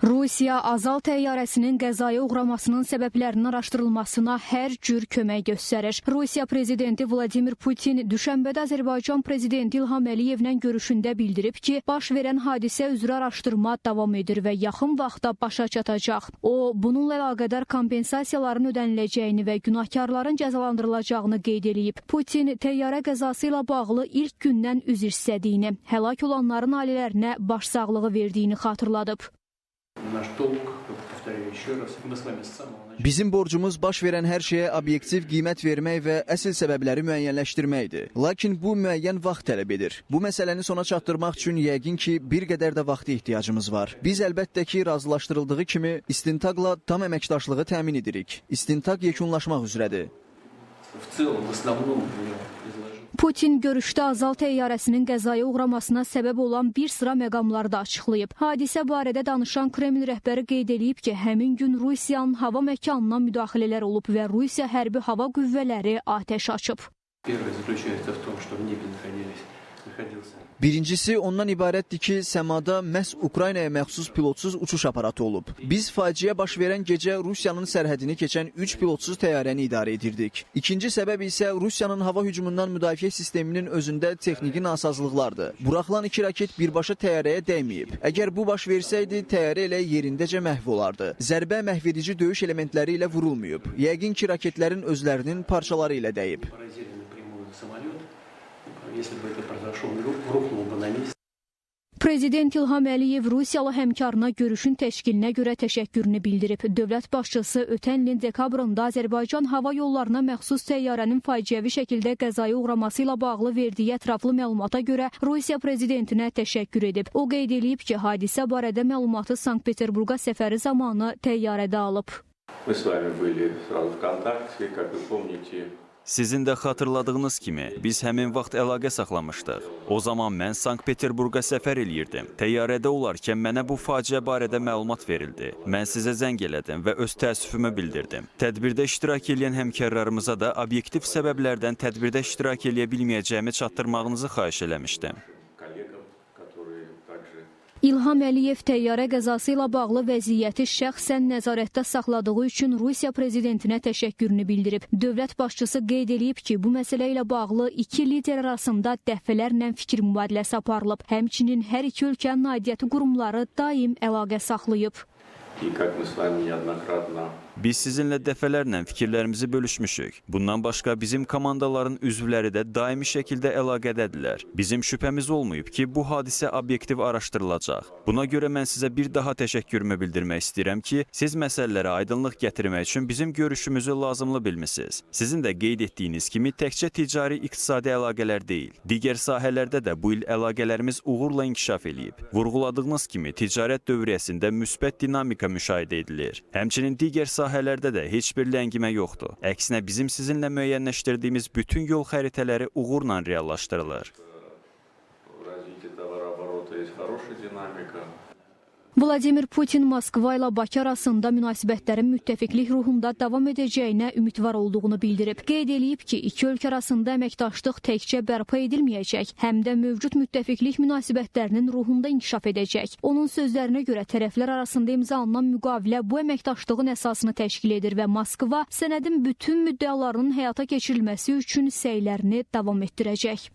Rusiya Azal təyyarəsinin qəzaya uğramasının səbəblərinin araşdırılmasına hər cür kömək göstərir. Rusiya prezidenti Vladimir Putin düşənbədə Azərbaycan prezidenti İlham Əliyevlə görüşündə bildirib ki, baş verən hadisə üzrə araşdırma davam edir və yaxın vaxtda başa çatacaq. O, bununla əlaqədar kompensasiyaların ödəniləcəyini və günahkarların cəzalandırılacağını qeyd edib. Putin təyyarə qəzası ilə bağlı ilk gündən üzr istədiyini, həlak olanların ailələrinə başsağlığı verdiyini xatırladıb. Bizim borcumuz baş verən hər şeyə obyektiv qiymət vermək və əsl səbəbləri müəyyənləşdirməkdir. Lakin bu müəyyən vaxt tələb edir. Bu məsələni sona çatdırmaq üçün yəqin ki, bir qədər də vaxta ehtiyacımız var. Biz əlbəttə ki, razılaşdırıldığı kimi istintaqla tam əməkdaşlığı təmin edirik. İstintaq yekunlaşmaq üzrədir. Putin görüşdə Azal təyyarəsinin qəzaya uğramasına səbəb olan bir sıra məqamları da açıqlayıb. Hadisə barədə danışan Kreml rəhbəri qeyd edib ki, həmin gün Rusiyanın hava məkanına müdaxilələr olub və Rusiya hərbi hava qüvvələri atəş açıb. Birincisi ondan ibarətdir ki, səmada məhz Ukraynaya məxsus pilotsuz uçuş aparatı olub. Biz faciə baş verən gecə Rusiyanın sərhədini keçən 3 pilotsuz təyyarəni idarə edirdik. İkinci səbəb isə Rusiyanın hava hücumundan müdafiə sisteminin özündə texniki nasazlıqlardır. Buraxılan 2 raket birbaşa təyyarəyə dəyməyib. Əgər bu baş versəydi, təyyarə elə yerindəcə məhv olardı. Zərbə məhvedici döyüş elementləri ilə vurulmayıb. Yəqin ki, raketlərin özlərinin parçaları ilə dəyib. Prezident İlham Əliyev Rusiyalı həmkarına görüşün təşkilinə görə təşəkkürünü bildirib. Dövlət başçısı ötən ilin dekabrında Azərbaycan hava yollarına məxsus təyyarənin faciəvi şəkildə qəzaya uğraması ilə bağlı verdiyi ətraflı məlumata görə Rusiya prezidentinə təşəkkür edib. O qeyd edib ki, hadisə barədə məlumatı Sankt-Peterburqa səfəri zamanı təyyarədə alıb. Sizin də xatırladığınız kimi, biz həmin vaxt əlaqə saxlamışdıq. O zaman mən Sankt-Peterburqa səfər eləyirdim. Təyyarədə olarkən mənə bu faciə barədə məlumat verildi. Mən sizə zəng elədim və öz təəssüfümü bildirdim. Tədbirdə iştirak edən həmkarlarımıza da obyektiv səbəblərdən tədbirdə iştirak eləyə bilməyəcəyimi çatdırmağınızı xahiş eləmişdim. İlham Əliyev təyyarə qəzası ilə bağlı vəziyyəti şəxsən nəzarətdə saxladığı üçün Rusiya prezidentinə təşəkkürünü bildirib. Dövlət başçısı qeyd edib ki, bu məsələ ilə bağlı iki lider arasında dəfələrlə fikir mübadiləsi aparılıb. Həmçinin hər iki ölkənin aidiyyəti qurumları daim əlaqə saxlayıb. Biz sizinlə dəfələrlə fikirlərimizi bölüşmüşük. Bundan başqa bizim komandaların üzvləri də daimi şəkildə əlaqədədirlər. Bizim şübhəmiz olmayıb ki, bu hadisə obyektiv araşdırılacaq. Buna görə mən sizə bir daha təşəkkürümü bildirmək istəyirəm ki, siz məsələlərə aydınlıq gətirmək üçün bizim görüşümüzü lazımlı bilmisiniz. Sizin də qeyd etdiyiniz kimi təkcə ticari-iqtisadi əlaqələr deyil, digər sahələrdə də bu il əlaqələrimiz uğurla inkişaf eləyib. Vurğuladığınız kimi ticarət dövriyyəsində müsbət dinamika müşahidə edilir. Həmçinin digər sahələrdə də heç bir ləngimə yoxdur. Əksinə bizim sizinlə müəyyənləşdirdiyimiz bütün yol xəritələri uğurla reallaşdırılır. Vladimir Putin Moskva ilə Bakı arasında münasibətlərin müttəfiqlik ruhunda davam edəcəyinə ümidvar olduğunu bildirib. Qeyd edib ki, iki ölkə arasında əməkdaşlıq təkcə bərpa edilməyəcək, həm də mövcud müttəfiqlik münasibətlərinin ruhunda inkişaf edəcək. Onun sözlərinə görə tərəflər arasında imzalanan müqavilə bu əməkdaşlığın əsasını təşkil edir və Moskva sənədin bütün müddəalarının həyata keçirilməsi üçün səylərini davam etdirəcək.